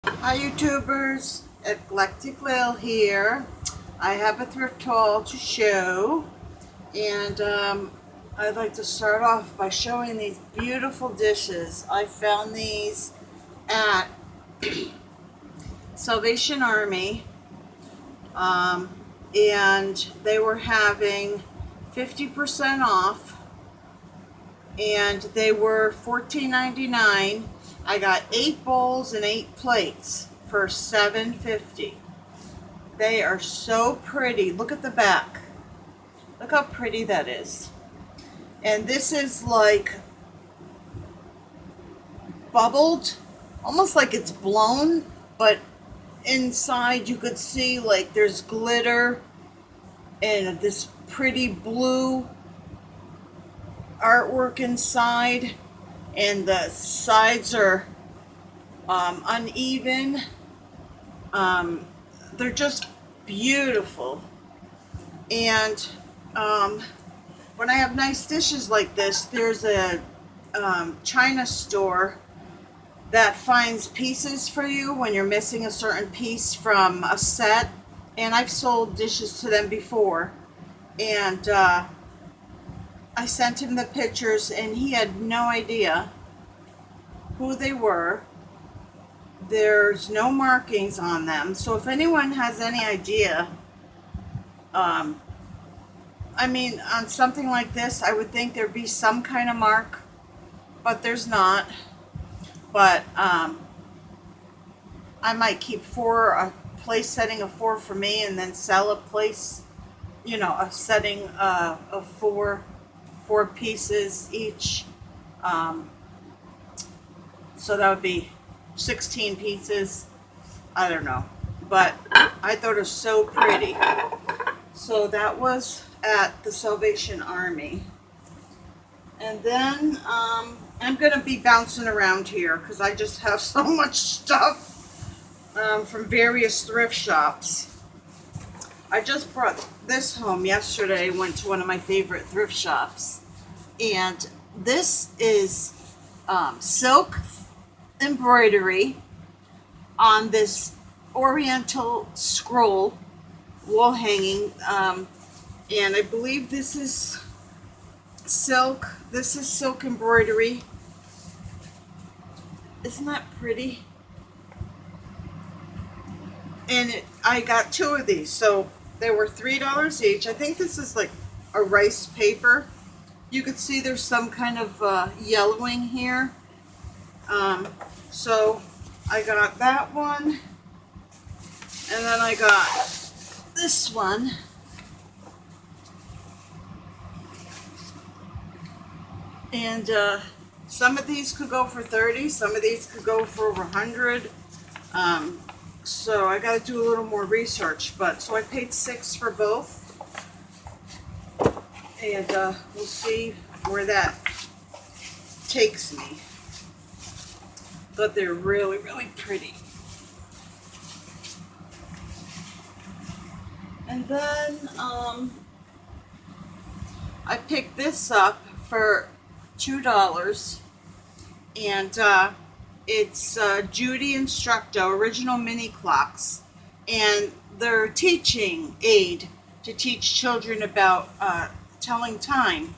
Hi YouTubers, Eclectic Lil here. I have a thrift haul to show, and I'd like to start off by showing these beautiful dishes. I found these at Salvation Army, and they were having 50% off, and they were $14.99. I got 8 bowls and 8 plates for $7.50. They are so pretty. Look at the back. Look how pretty that is. And this is like bubbled, almost like it's blown, but inside you could see like there's glitter and this pretty blue artwork inside, and the sides are uneven. They're just beautiful. And when I have nice dishes like this, there's a China store that finds pieces for you when you're missing a certain piece from a set. And I've sold dishes to them before. And I sent him the pictures, and he had no idea who they were. There's no markings on them. So if anyone has any idea, I mean, on something like this, I would think there'd be some kind of mark, but there's not. But I might keep a place setting of 4 for me, and then sell a place, a setting of four pieces each. So that would be 16 pieces. I don't know, but I thought it was so pretty. So that was at the Salvation Army. And then I'm going to be bouncing around here because I just have so much stuff from various thrift shops. I just brought this home yesterday. Went to one of my favorite thrift shops. And this is silk embroidery on this oriental scroll wall hanging. And I believe this is silk. This is silk embroidery. Isn't that pretty? And I got 2 of these, so they were $3 each. I think this is like a rice paper. You could see there's some kind of yellowing here. So I got that one, and then I got this one. And some of these could go for 30, some of these could go for over 100. So I got to do a little more research. But so I paid 6 for both, and we'll see where that takes me. But they're really, really pretty. And then I picked this up for $2, and it's Judy Instructo original mini clocks, and they're a teaching aid to teach children about telling time.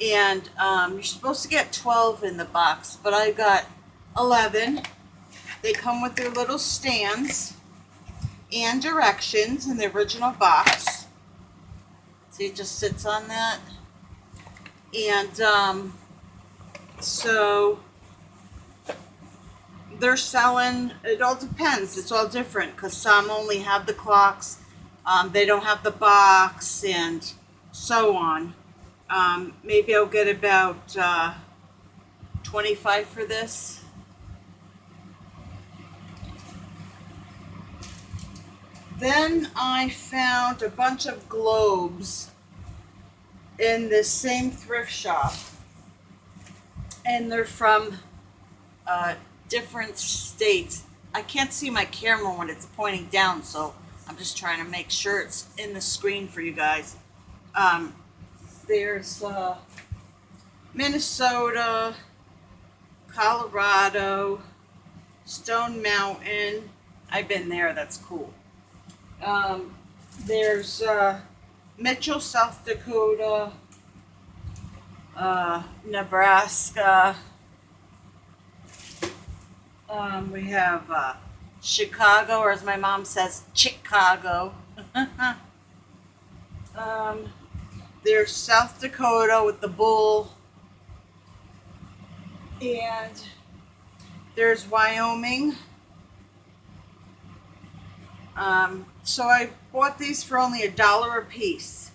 And you're supposed to get 12 in the box, but I got 11. They come with their little stands and directions in the original box. See, it just sits on that. And so they're selling, it all depends, it's all different, because some only have the clocks, they don't have the box, and so on. Maybe I'll get about 25 for this. Then I found a bunch of globes in this same thrift shop, and they're from different states. I can't see my camera when it's pointing down, so I'm just trying to make sure it's in the screen for you guys. There's Minnesota, Colorado, Stone Mountain. I've been there. That's cool. There's Mitchell, South Dakota, Nebraska. We have Chicago, or as my mom says, Chicago. There's South Dakota with the bull. And there's Wyoming. So I bought these for only $1 a piece.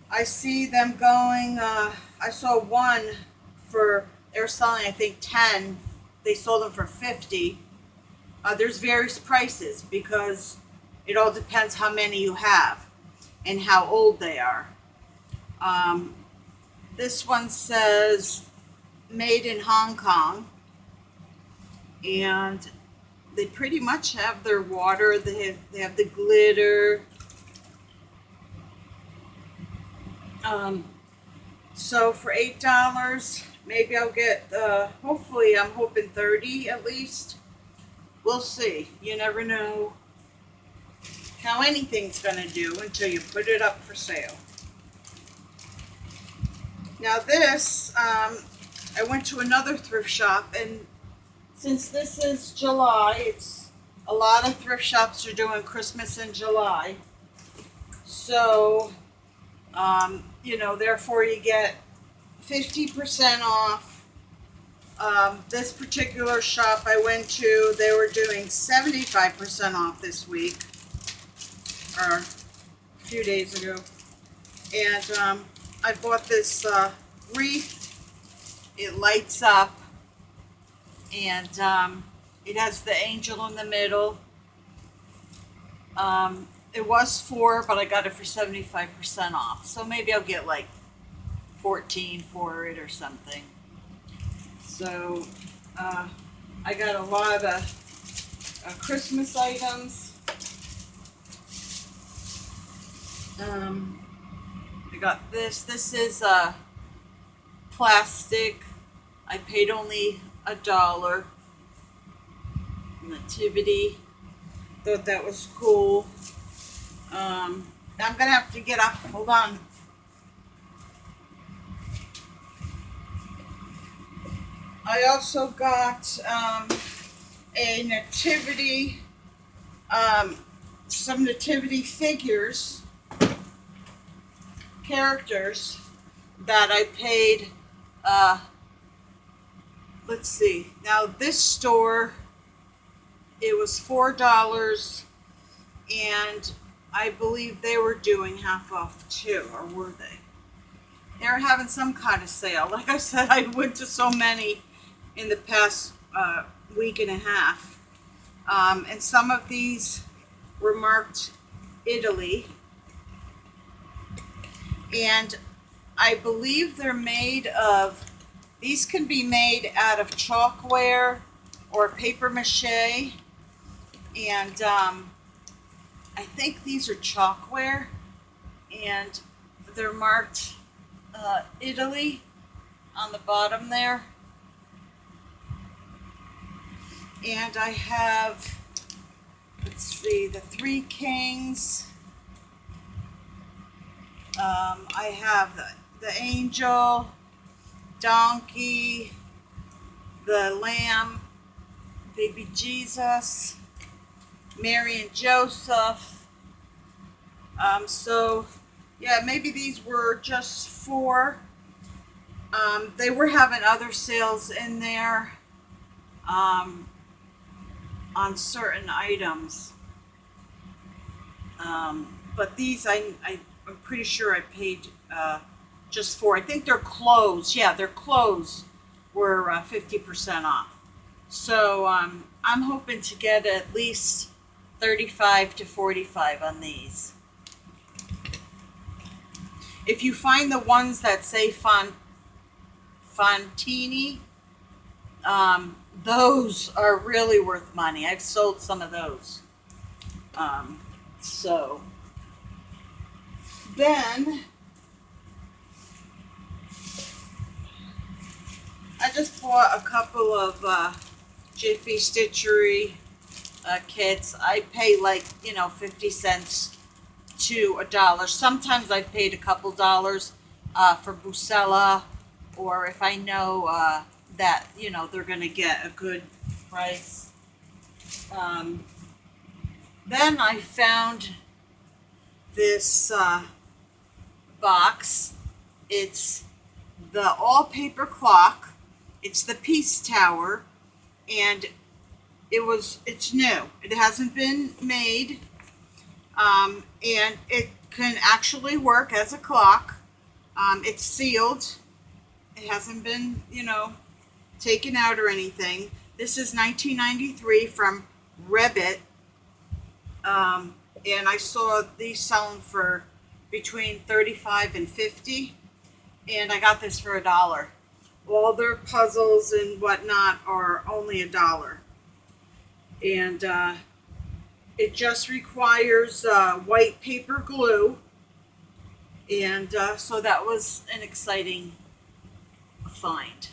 I see them going, I saw one for, they were selling I think 10. They sold them for 50. There's various prices because it all depends how many you have and how old they are. This one says made in Hong Kong, and they pretty much have their water. They have the glitter. So for $8, maybe I'll get, hopefully I'm hoping 30 at least. We'll see. You never know how anything's gonna do until you put it up for sale. Now this, I went to another thrift shop, and since this is July, it's a lot of thrift shops are doing Christmas in July. So, you know, therefore you get 50% off. This particular shop I went to, they were doing 75% off this week, or a few days ago. And I bought this wreath. It lights up, and it has the angel in the middle. It was $4, but I got it for 75% off. So maybe I'll get like 14 for it or something. So I got a lot of Christmas items. I got this. This is plastic. I paid only $1. Nativity. Thought that was cool. I'm gonna have to get up. Hold on. I also got a nativity, some nativity figures, characters that I paid. Let's see. Now this store, it was $4, and I believe they were doing half off too, or were they? They were having some kind of sale. Like I said, I went to so many in the past week and a half. And some of these were marked Italy. And I believe they're made of, these can be made out of chalkware or paper mache. And I think these are chalkware. And they're marked Italy on the bottom there. And I have, let's see, the Three Kings. I have the angel, donkey, the lamb, baby Jesus, Mary and Joseph. So yeah, maybe these were just $4. They were having other sales in there on certain items. But these I'm pretty sure I paid just $4. I think their clothes, yeah, their clothes were 50% off. So I'm hoping to get at least 35 to 45 on these. If you find the ones that say Fontini, those are really worth money. I've sold some of those. So then I just bought a couple of Jiffy Stitchery kits. I pay like, 50 cents to $1. Sometimes I've paid a couple dollars for Busella, or if I know that, they're going to get a good price. Then I found this box. It's the all-paper clock. It's the Peace Tower, and it's new. It hasn't been made, and it can actually work as a clock. It's sealed. It hasn't been, taken out or anything. This is 1993 from Rebbit, and I saw these selling for between 35 and 50, and I got this for $1. All their puzzles and whatnot are only $1, and it just requires white paper glue, and so that was an exciting find.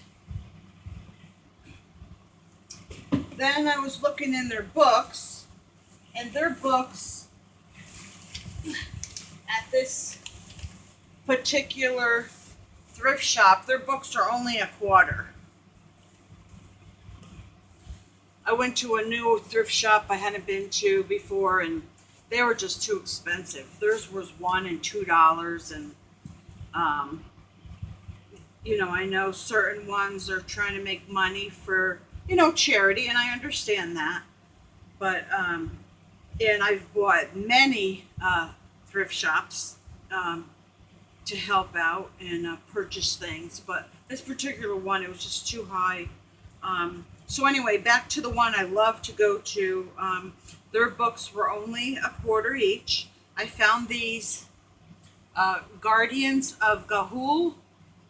Then I was looking in their books, and their books at this particular thrift shop, their books are only $1. I went to a new thrift shop I hadn't been to before, and they were just too expensive. Theirs was $1 and $2, and I know certain ones are trying to make money for charity, and I understand that. But and I've bought many thrift shops to help out and purchase things, but this particular one, it was just too high. So anyway, back to the one I love to go to. Their books were only $1 each. I found these Guardians of Gahul.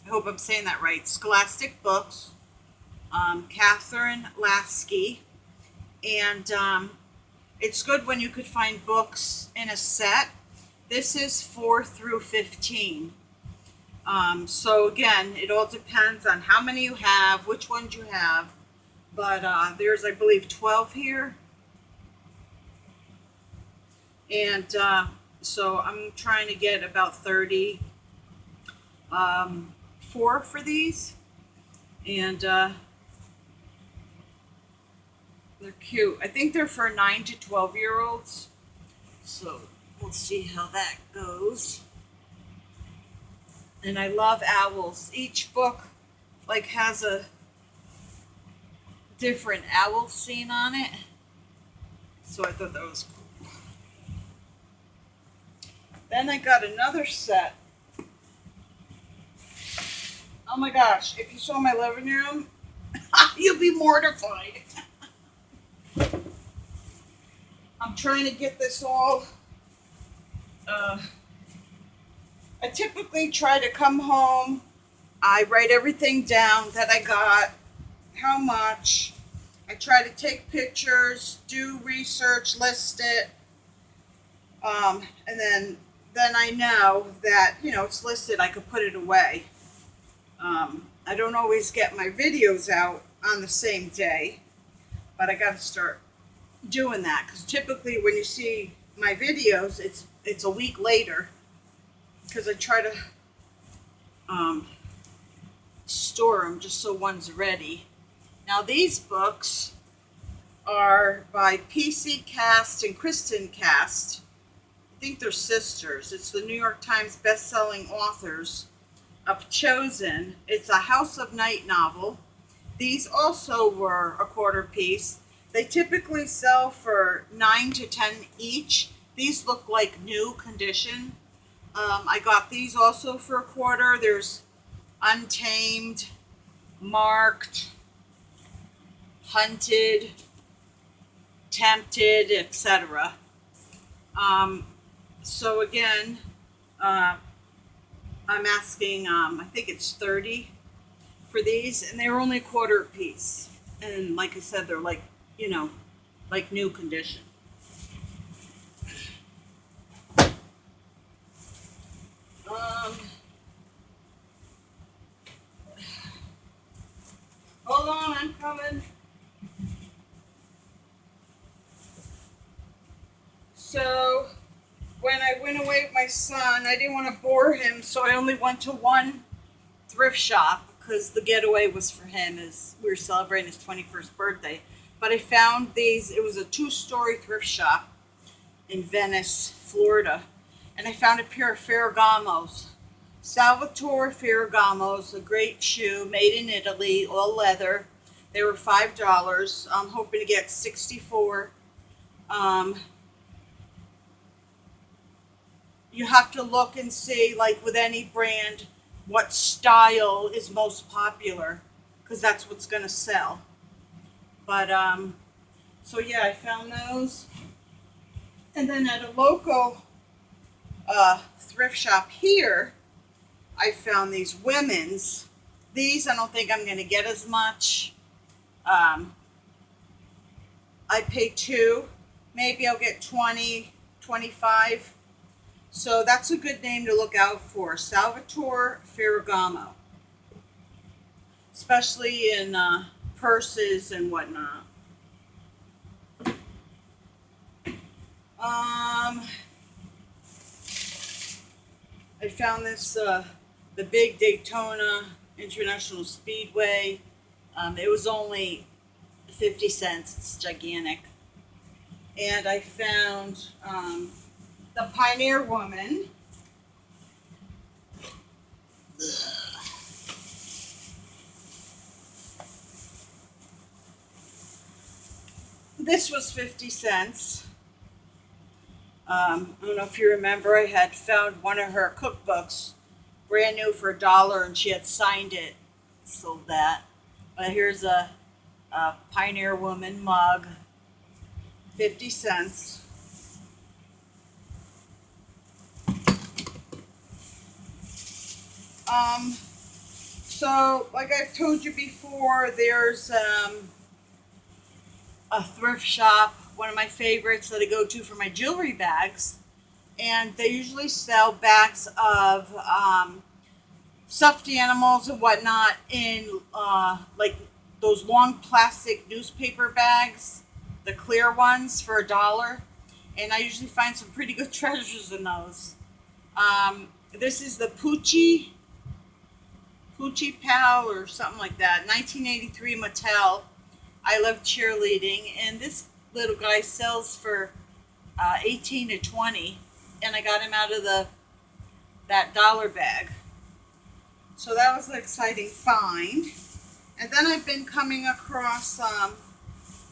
I hope I'm saying that right. Scholastic books. Catherine Lasky. And it's good when you could find books in a set. This is 4 through 15. So again, it all depends on how many you have, which ones you have. But there's, I believe, 12 here. And so I'm trying to get about 34 for these. And they're cute. I think they're for 9 to 12-year-olds. So we'll see how that goes. And I love owls. Each book has a different owl scene on it. So I thought that was cool. Then I got another set. Oh my gosh, if you saw my living room, you'll be mortified. I'm trying to get this all. I typically try to come home. I write everything down that I got, how much. I try to take pictures, do research, list it. And then I know that, it's listed, I could put it away. I don't always get my videos out on the same day, but I got to start doing that, because typically when you see my videos, it's a week later, because I try to store them just so one's ready. Now these books are by PC Cast and Kristen Cast. I think they're sisters. It's the New York Times best-selling authors of Chosen. It's a House of Night novel. These also were $1 piece. They typically sell for 9 to 10 each. These look like new condition. I got these also for $1. There's Untamed, Marked, Hunted, Tempted, etc. So again, I'm asking, I think it's 30 for these, and they were only $1 piece. And like I said, they're like new condition. Hold on, I'm coming. So when I went away with my son, I didn't want to bore him, so I only went to one thrift shop because the getaway was for him as we were celebrating his 21st birthday. But I found these, it was a 2-story thrift shop in Venice, Florida, and I found a pair of Ferragamos. Salvatore Ferragamos, a great shoe made in Italy, all leather. They were $5. I'm hoping to get 64. You have to look and see, like with any brand, what style is most popular, because that's what's going to sell. But so yeah, I found those. And then at a local thrift shop here, I found these women's. These I don't think I'm going to get as much. I pay 2. Maybe I'll get 20, 25. So that's a good name to look out for. Salvatore Ferragamo. Especially in purses and whatnot. I found this, the big Daytona International Speedway. It was only 50 cents. It's gigantic. And I found the Pioneer Woman. This was 50 cents. I don't know if you remember, I had found one of her cookbooks, brand new for $1, and she had signed it. Sold that. But here's a Pioneer Woman mug, 50 cents. So, like I've told you before, there's a thrift shop, one of my favorites that I go to for my jewelry bags, and they usually sell bags of stuffed animals and whatnot in like those long plastic newspaper bags, the clear ones for $1, and I usually find some pretty good treasures in those. This is the Poochie Pal or something like that, 1983 Mattel. I love cheerleading, and this little guy sells for 18 to 20, and I got him out of that $1 bag. So that was an exciting find. And then I've been coming across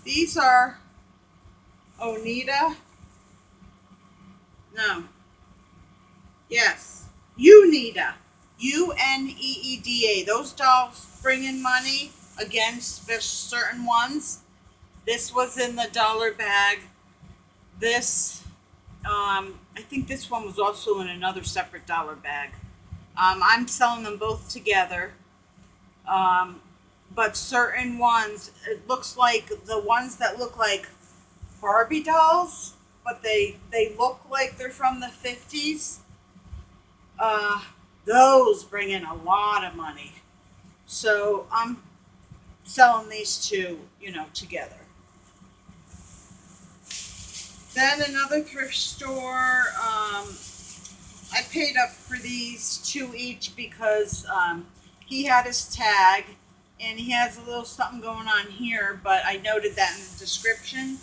these are Oneida. No. Yes. Uneeda. Uneeda. Those dolls bring in money. Again, certain ones. This was in the $1 bag. This, I think this one was also in another separate $1 bag. I'm selling them both together. But certain ones, it looks like the ones that look like Barbie dolls, but they look like they're from the 50s. Those bring in a lot of money. So I'm selling these two, together. Then another thrift store, I paid up for these 2 each because he had his tag, and he has a little something going on here, but I noted that in the description.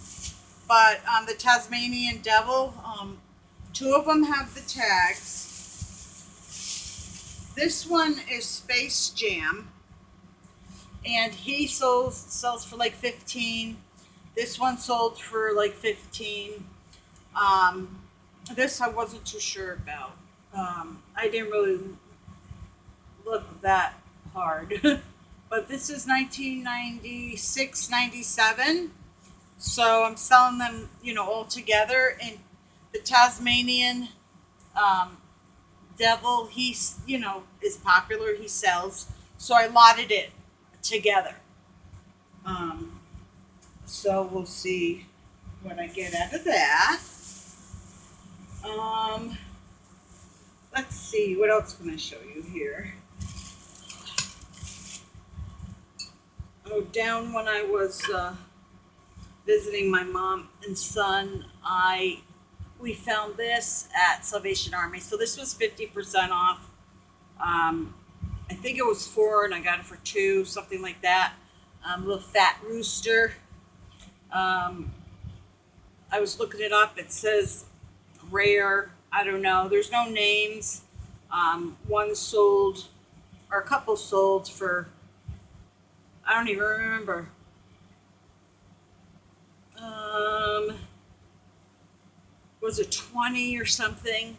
But the Tasmanian Devil, 2 of them have the tags. This one is Space Jam, and he sells for like 15. This one sold for like 15. This I wasn't too sure about. I didn't really look that hard. But this is 1996, 97. So I'm selling them, all together. And the Tasmanian Devil, he's, is popular. He sells. So I lotted it together. So we'll see what I get out of that. Let's see, what else can I show you here? Oh, down when I was visiting my mom and son, I we found this at Salvation Army. So this was 50% off. I think it was 4 and I got it for 2, something like that. Little fat rooster. I was looking it up. It says rare. I don't know. There's no names. One sold, or a couple sold for, I don't even remember. Was it 20 or something?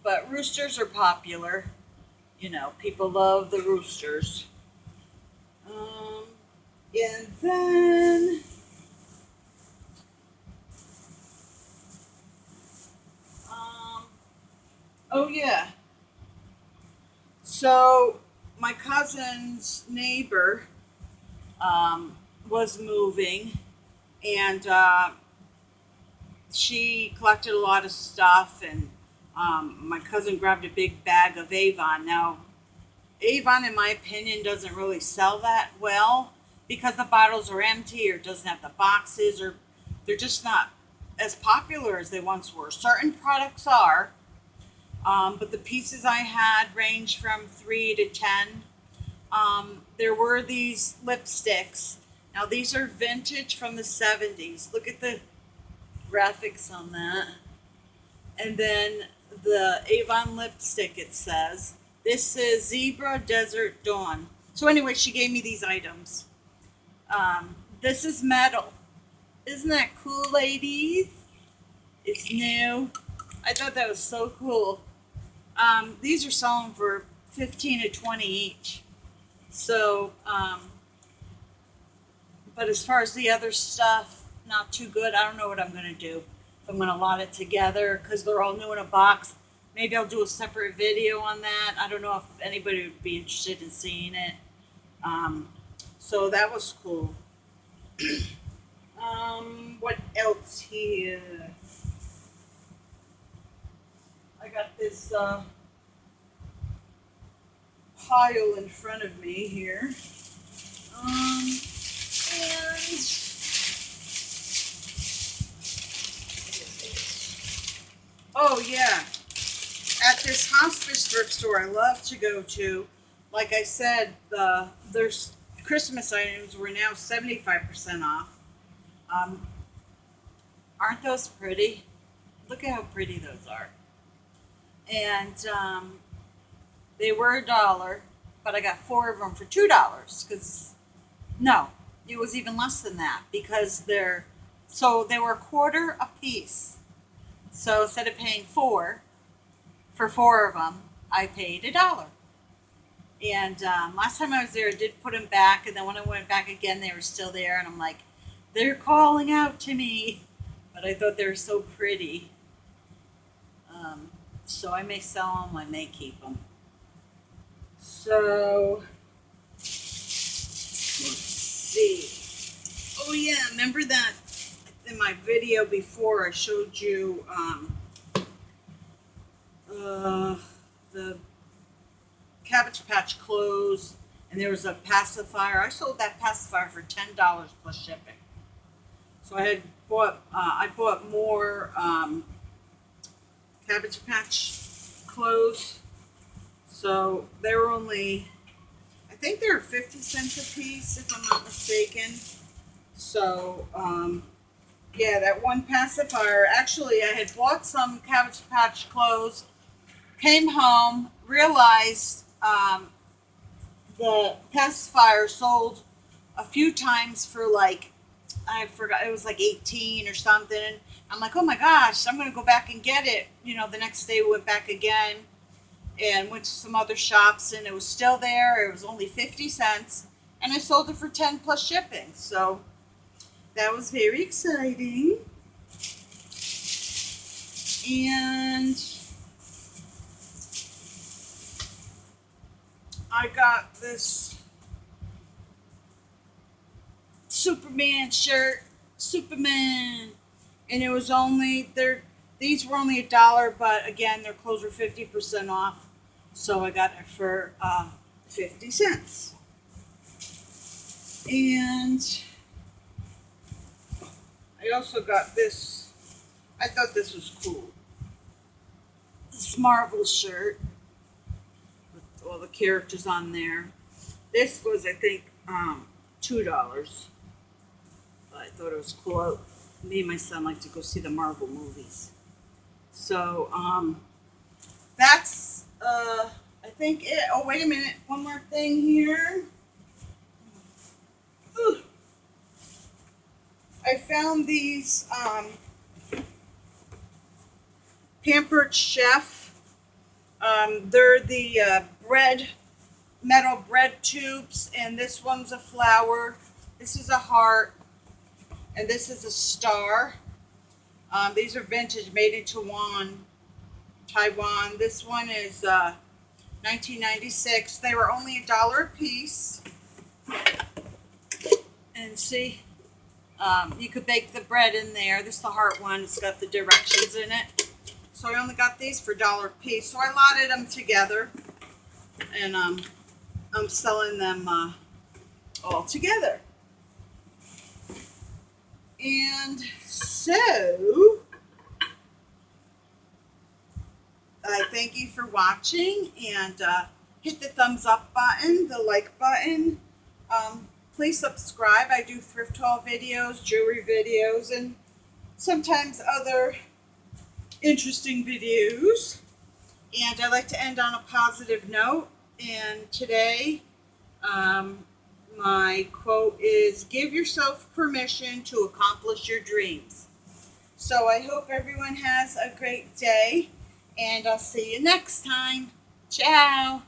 But roosters are popular. You know, people love the roosters. And then oh yeah. So my cousin's neighbor was moving, and she collected a lot of stuff, and my cousin grabbed a big bag of Avon. Now, Avon, in my opinion, doesn't really sell that well because the bottles are empty or doesn't have the boxes, or they're just not as popular as they once were. Certain products are, but the pieces I had range from 3 to 10. There were these lipsticks. Now, these are vintage from the 70s. Look at the graphics on that. And then the Avon lipstick, it says. This is Zebra Desert Dawn. So anyway, she gave me these items. This is metal. Isn't that cool, ladies? It's new. I thought that was so cool. These are selling for 15 to 20 each. So, but as far as the other stuff, not too good. I don't know what I'm going to do. If I'm going to lot it together because they're all new in a box. Maybe I'll do a separate video on that. I don't know if anybody would be interested in seeing it. So that was cool. What else here? I got this pile in front of me here. And oh yeah, at this hospice thrift store I love to go to, like I said, there's Christmas items were now 75% off. Aren't those pretty? Look at how pretty those are. And they were $1, but I got 4 of them for $2. Because no, it was even less than that because they were a quarter a piece. So instead of paying 4 for 4 of them, I paid $1. And last time I was there, I did put them back, and then when I went back again, they were still there, and I'm like, they're calling out to me. But I thought they were so pretty. So I may sell them, I may keep them. So, let's see. Oh yeah, remember that in my video before I showed you the Cabbage Patch clothes, and there was a pacifier. I sold that pacifier for $10 plus shipping. So I bought more Cabbage Patch clothes. So they were only, I think they were 50 cents a piece, if I'm not mistaken. So, yeah, that one pacifier, actually I had bought some Cabbage Patch clothes, came home, realized the pacifier sold a few times for like, I forgot, it was like 18 or something. And I'm like, oh my gosh, I'm going to go back and get it. You know, the next day we went back again and went to some other shops, and it was still there. It was only 50 cents, and I sold it for 10 plus shipping. So that was very exciting. And I got this Superman shirt, Superman, and it was only these were only $1, but again, their clothes were 50% off, so I got it for 50 cents. And I also got this I thought this was cool. This Marvel shirt with all the characters on there. This was, I think, $2. But I thought it was cool. Me and my son like to go see the Marvel movies. So, that's, I think it. Oh, wait a minute. One more thing here. Ooh. I found these, Pampered Chef. They're the metal bread tubes, and this one's a flower. This is a heart, and this is a star. These are vintage, made in Taiwan. This one is 1996. They were only $1 a piece. And see, you could bake the bread in there. This is the heart one. It's got the directions in it. So I only got these for $1 a piece. So I lotted them together, and I'm selling them all together. And so I thank you for watching, and hit the thumbs up button, the like button. Please subscribe. I do thrift haul videos, jewelry videos, and sometimes other interesting videos. And I like to end on a positive note. And today, my quote is, give yourself permission to accomplish your dreams. So I hope everyone has a great day, and I'll see you next time. Ciao.